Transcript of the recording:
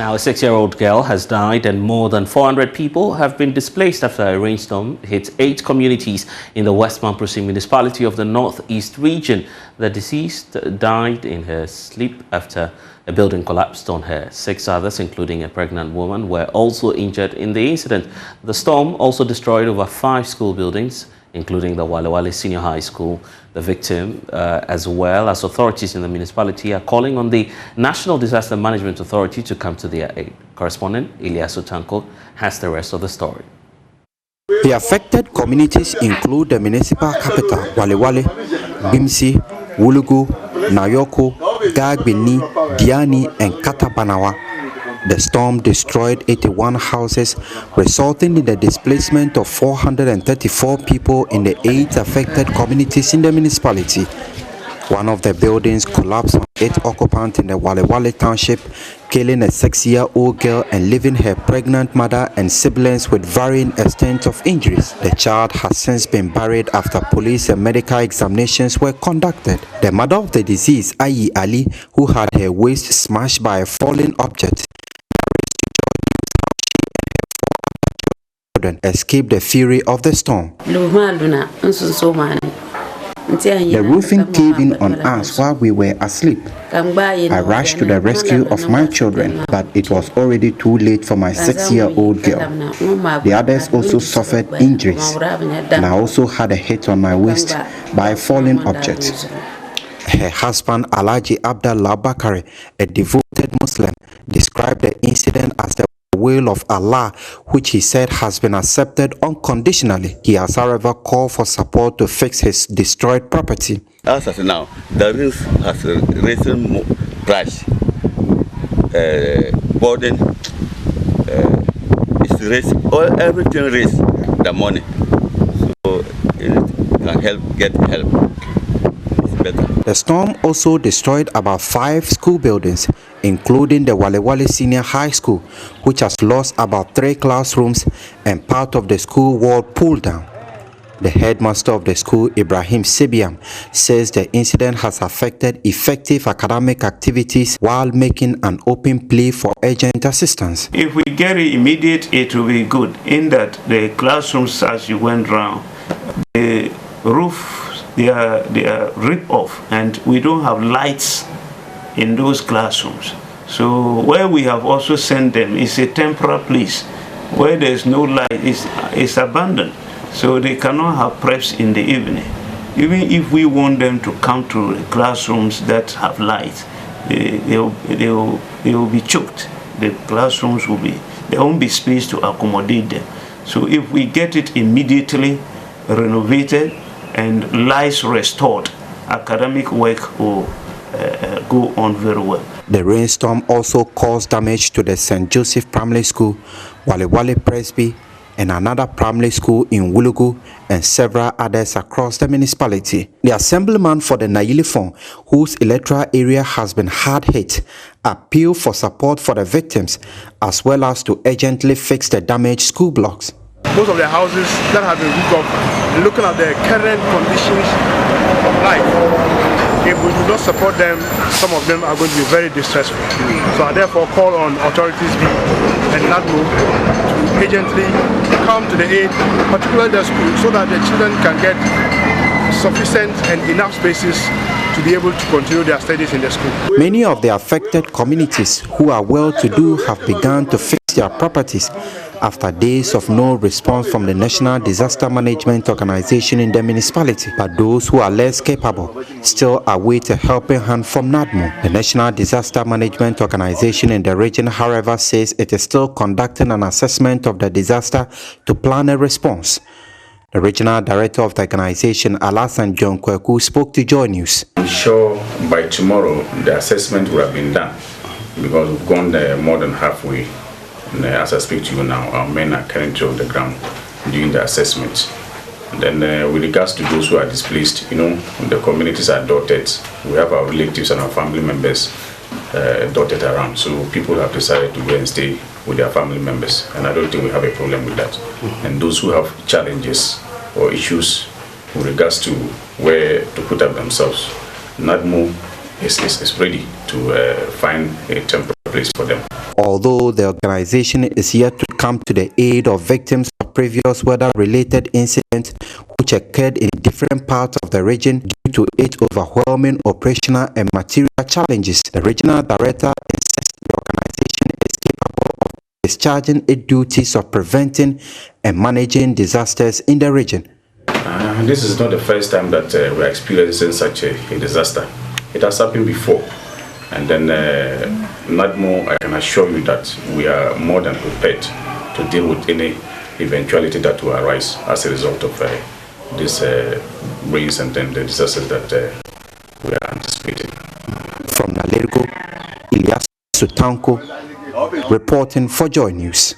Now, a 6-year-old girl has died and more than 400 people have been displaced after a rainstorm hit 8 communities in the West Mamprusi municipality of the Northeast region. The deceased died in her sleep after a building collapsed on her. 6 others, including a pregnant woman, were also injured in the incident. The storm also destroyed over 5 school buildings, including the Walewale Senior High School. The victim, as well as authorities in the municipality, are calling on the National Disaster Management Authority to come to their aid. Correspondent Elias Otanko has the rest of the story. The affected communities include the municipal capital, Walewale, Bimsi, Wulugu, Nayoko, Gagbini, Diani, and Katabanawa. The storm destroyed 81 houses, resulting in the displacement of 434 people in the 8 affected communities in the municipality. One of the buildings collapsed on 8 occupants in the Walewale township, killing a 6-year-old girl and leaving her pregnant mother and siblings with varying extent of injuries. The child has since been buried after police and medical examinations were conducted. The mother of the deceased, Ayi Ali, who had her waist smashed by a falling object, escaped the fury of the storm. The roofing caved in on us while we were asleep. I rushed to the rescue of my children, but it was already too late for my 6-year-old girl. The others also suffered injuries, and I also had a hit on my waist by a falling object. Her husband, Alhaji Abdallah Bakare, a devoted Muslim, described the incident as the will of Allah, which he said has been accepted unconditionally. He has, however, called for support to fix his destroyed property. As of now, the roof has risen price. Burden is raised, everything raised the money. So it can help, get help. The storm also destroyed about 5 school buildings, including the Walewale Senior High School, which has lost about 3 classrooms and part of the school wall pulled down. The headmaster of the school, Ibrahim Sibiam, says the incident has affected effective academic activities while making an open plea for urgent assistance. If we get it immediate, it will be good, in that the classrooms, as you went round, the roof, they are ripped off, and we don't have lights in those classrooms. So where we have also sent them is a temporary place where there's no light, it's abandoned. So they cannot have preps in the evening. Even if we want them to come to the classrooms that have light, they will be choked. The classrooms there won't be space to accommodate them. So if we get it immediately renovated and lights restored, academic work will go on very well. The rainstorm also caused damage to the St. Joseph Primary School, Walewale Presby, and another primary school in Wulugu, and several others across the municipality. The assemblyman for the Nayilifon, whose electoral area has been hard hit, appealed for support for the victims, as well as to urgently fix the damaged school blocks. Most of the houses that have been roofed off, looking at the current conditions of life, if we do not support them, some of them are going to be very distressful. So I therefore call on authorities and NADMO to urgently come to the aid, particularly the school, so that the children can get sufficient and enough spaces to be able to continue their studies in the school. Many of the affected communities who are well-to-do have begun to fix their properties after days of no response from the National Disaster Management Organization in the municipality. But those who are less capable still await a helping hand from NADMO. The National Disaster Management Organization in the region, however, says it is still conducting an assessment of the disaster to plan a response. The regional director of the organization, Alasan John Kweku, spoke to Joy News. I'm sure by tomorrow the assessment will have been done, because we've gone there more than halfway. And as I speak to you now, our men are currently on the ground doing the assessment. And then with regards to those who are displaced, the communities are dotted. We have our relatives and our family members dotted around. So people have decided to go and stay with their family members. And I don't think we have a problem with that. And those who have challenges or issues with regards to where to put up themselves, NADMO is ready to find a temporary place for them. Although the organization is yet to come to the aid of victims of previous weather-related incidents which occurred in different parts of the region due to its overwhelming operational and material challenges, the regional director insists the organization is capable of discharging its duties of preventing and managing disasters in the region. This is not the first time that we are experiencing such a disaster. It has happened before. And then, not more, I can assure you that we are more than prepared to deal with any eventuality that will arise as a result of this rains and then the disasters that we are anticipating. From Nalergo, Ilyas Sutanko, reporting for Joy News.